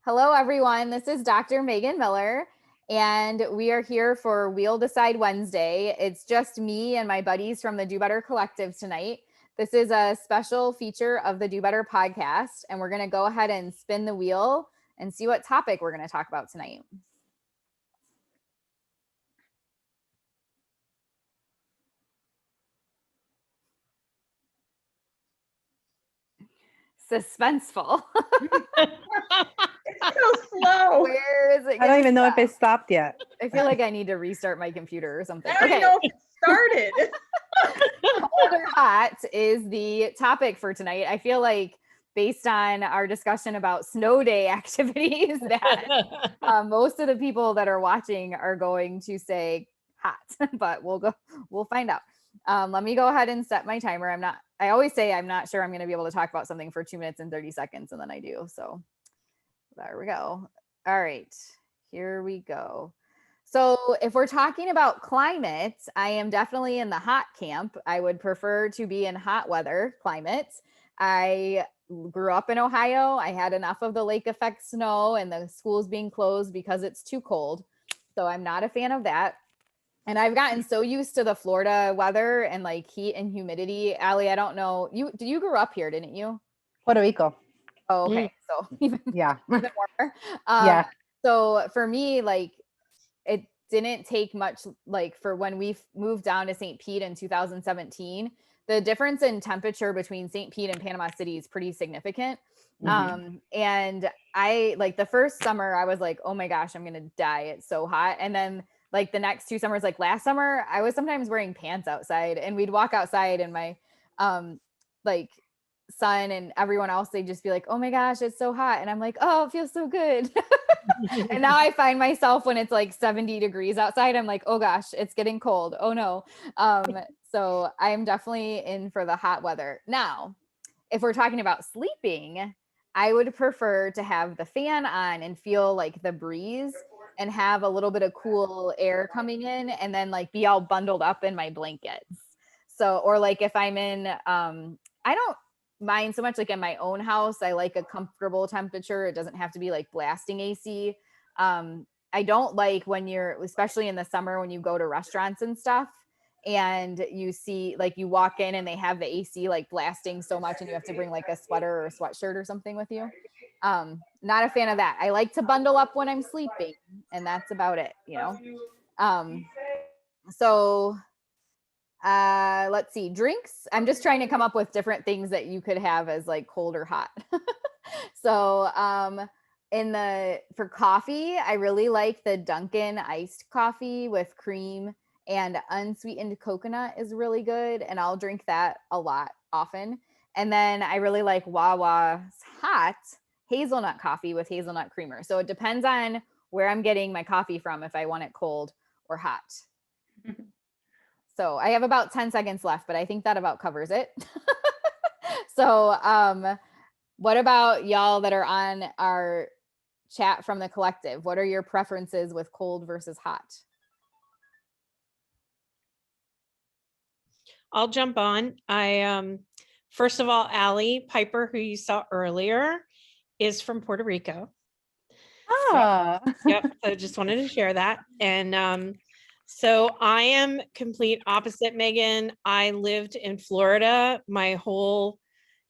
Hello, everyone. This is Dr. Megan Miller, and we are here for We'll Decide Wednesday. It's just me and my buddies from the Do Better Collective tonight. This is a special feature of the Do Better podcast, and we're going to go ahead and spin the wheel and see what topic we're going to talk about tonight. Suspenseful. It's so slow. Where is it? I don't even know if it stopped yet. I feel like I need to restart my computer or something. I don't even know if it started. Cold or hot is the topic for tonight. I feel like based on our discussion about snow day activities that most of the people that are watching are going to say hot, but we'll find out. Let me go ahead and set my timer. I always say I'm not sure I'm going to be able to talk about something for 2 minutes and 30 seconds, and then I do. So there we go. All right, here we go. So if we're talking about climate, I am definitely in the hot camp. I would prefer to be in hot weather climate. I grew up in Ohio. I had enough of the lake effect snow and the schools being closed because it's too cold. So I'm not a fan of that. And I've gotten so used to the Florida weather and like heat and humidity. Allie, I don't know. You grew up here, didn't you? Puerto Rico. Oh, okay. So even Yeah. warmer. Yeah. So for me, like it didn't take much, like for when we moved down to St. Pete in 2017, the difference in temperature between St. Pete and Panama City is pretty significant. And I like the first summer I was like, oh my gosh, I'm going to die. It's so hot. And then like the next 2 summers, like last summer, I was sometimes wearing pants outside and we'd walk outside and my, like son and everyone else, they'd just be like, oh my gosh, it's so hot. And I'm like, oh, it feels so good. And now I find myself when it's like 70 degrees outside, I'm like, oh gosh, it's getting cold. Oh no. So I'm definitely in for the hot weather. Now, if we're talking about sleeping, I would prefer to have the fan on and feel like the breeze and have a little bit of cool air coming in and then like be all bundled up in my blankets. So, or like if I'm in, I don't mind so much like in my own house. I like a comfortable temperature. It doesn't have to be like blasting AC. I don't like when you're, especially in the summer, when you go to restaurants and stuff and you see like you walk in and they have the AC like blasting so much and you have to bring like a sweater or a sweatshirt or something with you. Not a fan of that. I like to bundle up when I'm sleeping and that's about it, you know? So let's see, drinks. I'm just trying to come up with different things that you could have as like cold or hot. So for coffee, I really like the Dunkin' iced coffee with cream and unsweetened coconut is really good. And I'll drink that a lot often. And then I really like Wawa's hot hazelnut coffee with hazelnut creamer. So it depends on where I'm getting my coffee from, if I want it cold or hot. So I have about 10 seconds left, but I think that about covers it. So what about y'all that are on our chat from the collective? What are your preferences with cold versus hot? I'll jump on. First of all, Allie Piper, who you saw earlier, is from Puerto Rico. Ah. Yep. So just wanted to share that. And so I am complete opposite Megan. I lived in Florida my whole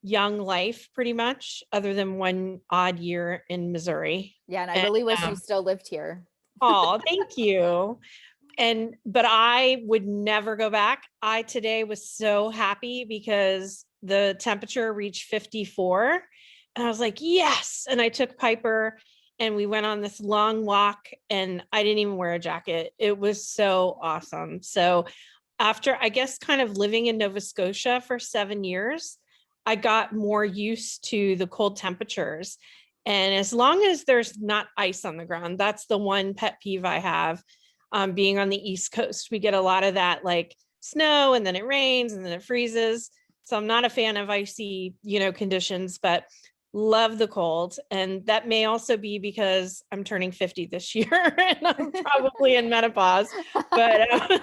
young life, pretty much, other than one odd year in Missouri. Yeah, and I really wish you still lived here. Oh, thank you. But I would never go back. I today was so happy because the temperature reached 54 and I was like, yes. And I took Piper and we went on this long walk and I didn't even wear a jacket. It was so awesome. So after, I guess, kind of living in Nova Scotia for 7 years, I got more used to the cold temperatures. And as long as there's not ice on the ground, that's the one pet peeve I have. Being on the East Coast, we get a lot of that like snow and then it rains and then it freezes. So I'm not a fan of icy, conditions, but love the cold. And that may also be because I'm turning 50 this year and I'm probably in menopause, but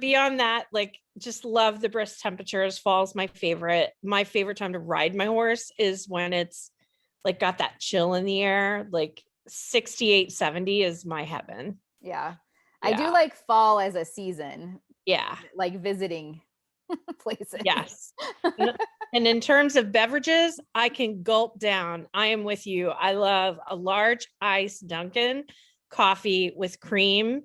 beyond that, like just love the brisk temperatures. Fall's my favorite. My favorite time to ride my horse is when it's like got that chill in the air. Like 68, 70 is my heaven. Yeah. I do Yeah. like fall as a season, Yeah. like visiting places. Yes. And in terms of beverages, I can gulp down. I am with you. I love a large ice Dunkin' coffee with cream.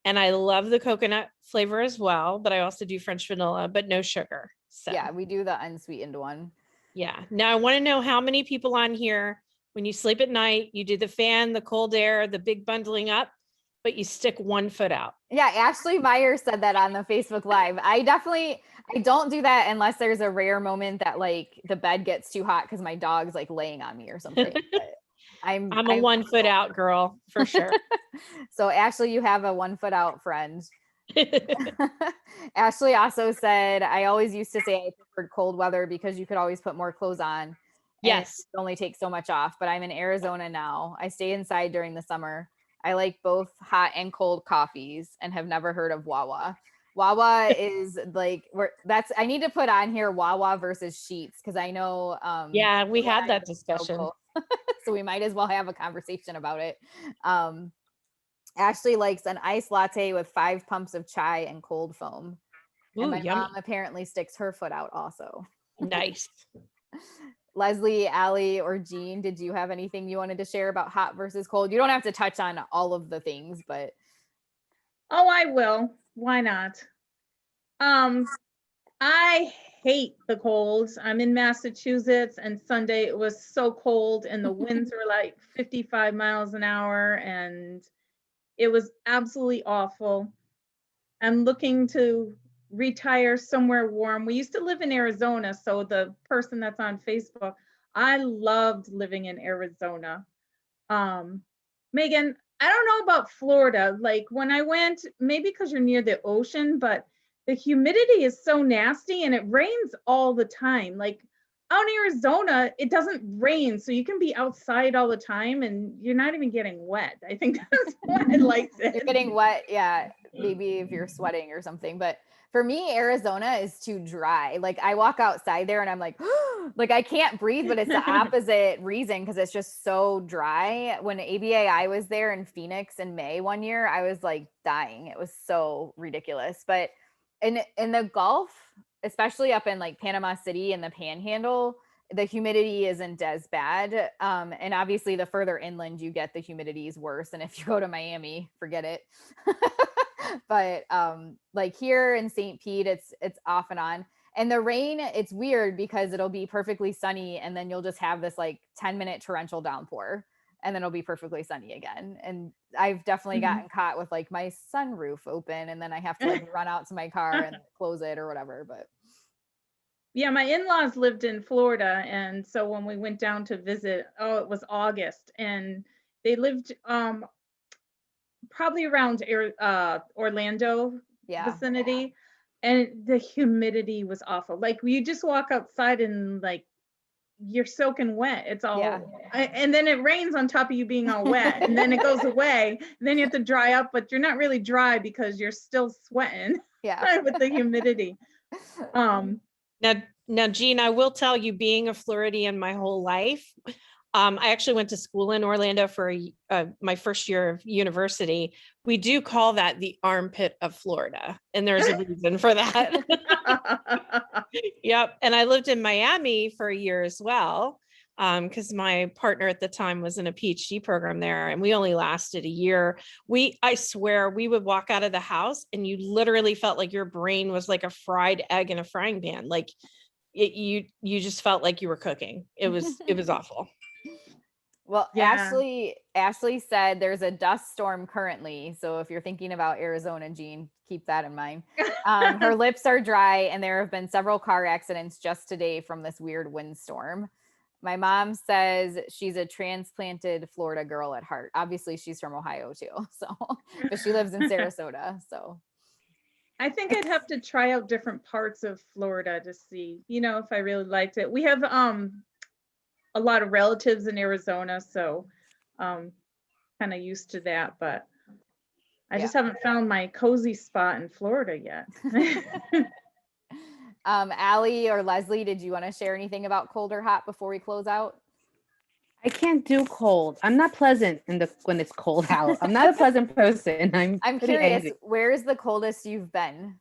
And I love the coconut flavor as well, but I also do French vanilla, but no sugar. So Yeah, we do the unsweetened one. yeah. Now I want to know how many people on here, when you sleep at night, you do the fan, the cold air, the big bundling up, but you stick one foot out. Yeah, Ashley Meyer said that on the Facebook Live. I don't do that unless there's a rare moment that like the bed gets too hot because my dog's like laying on me or something. But I'm a 1 foot out girl for sure. So Ashley, you have a 1 foot out friend. Ashley also said, I always used to say I preferred cold weather because you could always put more clothes on. Yes. It only takes so much off, but I'm in Arizona now. I stay inside during the summer. I like both hot and cold coffees and have never heard of Wawa. Wawa is like I need to put on here Wawa versus Sheets because I know Yeah, we had that so discussion. close. So we might as well have a conversation about it. Ashley likes an iced latte with 5 pumps of chai and cold foam. Ooh, And my yummy. mom apparently sticks her foot out also. Nice. Leslie, Allie, or Jean, did you have anything you wanted to share about hot versus cold? You don't have to touch on all of the things, but. Oh, I will. Why not? I hate the colds. I'm in Massachusetts, and Sunday it was so cold, and the winds were like 55 miles an hour, and it was absolutely awful. I'm looking to retire somewhere warm. We used to live in Arizona, so the person that's on Facebook, I loved living in Arizona. Megan, I don't know about Florida. Like when I went, maybe because you're near the ocean, but the humidity is so nasty and it rains all the time. Like out in Arizona, it doesn't rain, so you can be outside all the time and you're not even getting wet. I think that's why I liked it. You're getting wet, yeah, maybe if you're sweating or something. But for me, Arizona is too dry. Like I walk outside there and I'm like, like I can't breathe, but it's the opposite reason because it's just so dry. When ABAI was there in Phoenix in May one year, I was like dying. It was so ridiculous. But in the Gulf, especially up in like Panama City and the Panhandle, the humidity isn't as bad. And obviously the further inland you get, the humidity is worse. And if you go to Miami, forget it. But like here in St. Pete, it's off and on. And the rain, it's weird because it'll be perfectly sunny and then you'll just have this like 10-minute torrential downpour and then it'll be perfectly sunny again. And I've definitely gotten caught with like my sunroof open and then I have to like run out to my car and close it or whatever. But yeah, my in-laws lived in Florida, and so when we went down to visit, it was August, and they lived probably around Orlando vicinity, and the humidity was awful. Like you just walk outside and like you're soaking wet. It's all and then it rains on top of you being all wet, and then it goes away, and then you have to dry up, but you're not really dry because you're still sweating with the humidity. Now, Jean, I will tell you, being a Floridian my whole life, I actually went to school in Orlando for my first year of university. We do call that the armpit of Florida, and there's a reason for that. Yep. And I lived in Miami for a year as well, because my partner at the time was in a PhD program there, and we only lasted a year. I swear, we would walk out of the house, and you literally felt like your brain was like a fried egg in a frying pan. Like you just felt like you were cooking. It was awful. Well, Ashley said there's a dust storm currently. So if you're thinking about Arizona, Jean, keep that in mind. Her lips are dry and there have been several car accidents just today from this weird windstorm. My mom says she's a transplanted Florida girl at heart. Obviously she's from Ohio too. So, but she lives in Sarasota. So I think I'd have to try out different parts of Florida to see, if I really liked it. We have a lot of relatives in Arizona, so kind of used to that, but I just haven't found my cozy spot in Florida yet. Allie or Leslie, did you want to share anything about cold or hot before we close out? I can't do cold. I'm not pleasant when it's cold out. I'm not a pleasant person. I'm pretty curious, angry. where's the coldest you've been?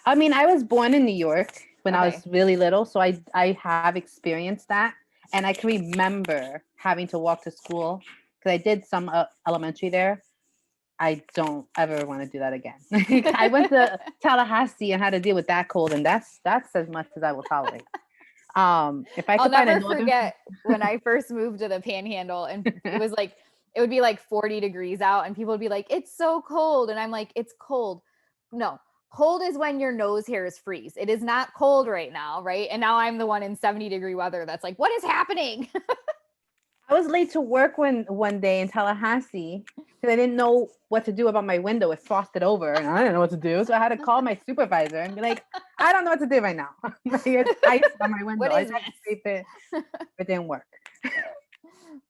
I mean, I was born in New York when I Okay. was really little, so I have experienced that, and I can remember having to walk to school because I did some elementary there. I don't ever want to do that again. I went to Tallahassee and had to deal with that cold, and that's as much as I will tolerate. If I I'll could find a never northern, forget when I first moved to the Panhandle, and it was like it would be like 40 degrees out, and people would be like, "It's so cold," and I'm like, "It's cold." No, cold is when your nose hairs freeze. It is not cold right now, right? And now I'm the one in 70-degree weather that's like, "What is happening?" I was late to work one day in Tallahassee because I didn't know what to do about my window. It frosted over, and I didn't know what to do, so I had to call my supervisor and be like, "I don't know what to do right now. Like, it's ice on my window." What I is tried to this? tape it, it didn't work.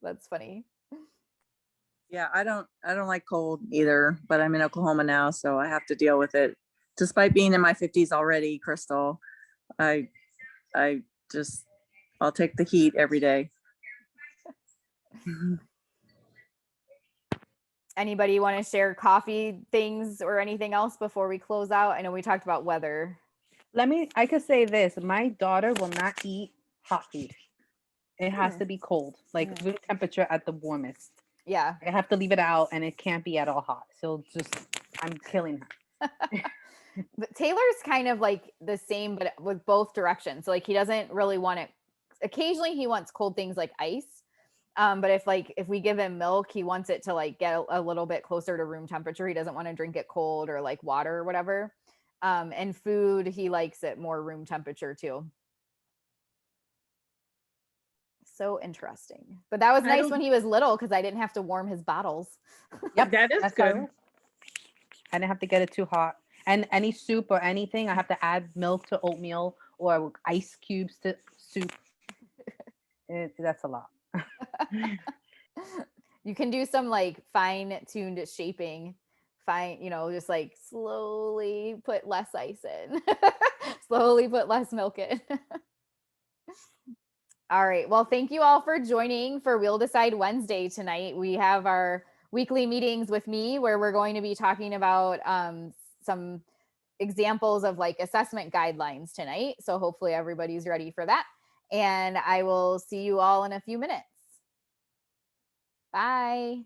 That's funny. Yeah, I don't like cold either, but I'm in Oklahoma now, so I have to deal with it. Despite being in my 50s already, Crystal, I I just I'll take the heat every day. Anybody want to share coffee things or anything else before we close out? I know we talked about weather. I could say this. My daughter will not eat hot food. It has Hmm. to be cold, like room temperature at the warmest. Yeah. I have to leave it out and it can't be at all hot. So I'm killing her. But Taylor's kind of like the same, but with both directions. So like he doesn't really want it. Occasionally he wants cold things like ice. But if we give him milk, he wants it to like get a little bit closer to room temperature. He doesn't want to drink it cold or like water or whatever. And food, he likes it more room temperature too. So interesting. But that was I nice don't- when he was little because I didn't have to warm his bottles. Yep, That is that's how it good. works. I didn't have to get it too hot. And any soup or anything, I have to add milk to oatmeal or ice cubes to soup. That's a lot. You can do some like fine-tuned shaping. Just like slowly put less ice in. Slowly put less milk in. All right. Well, thank you all for joining for We'll Decide Wednesday tonight. We have our weekly meetings with me where we're going to be talking about some examples of like assessment guidelines tonight. So hopefully everybody's ready for that. And I will see you all in a few minutes. Bye.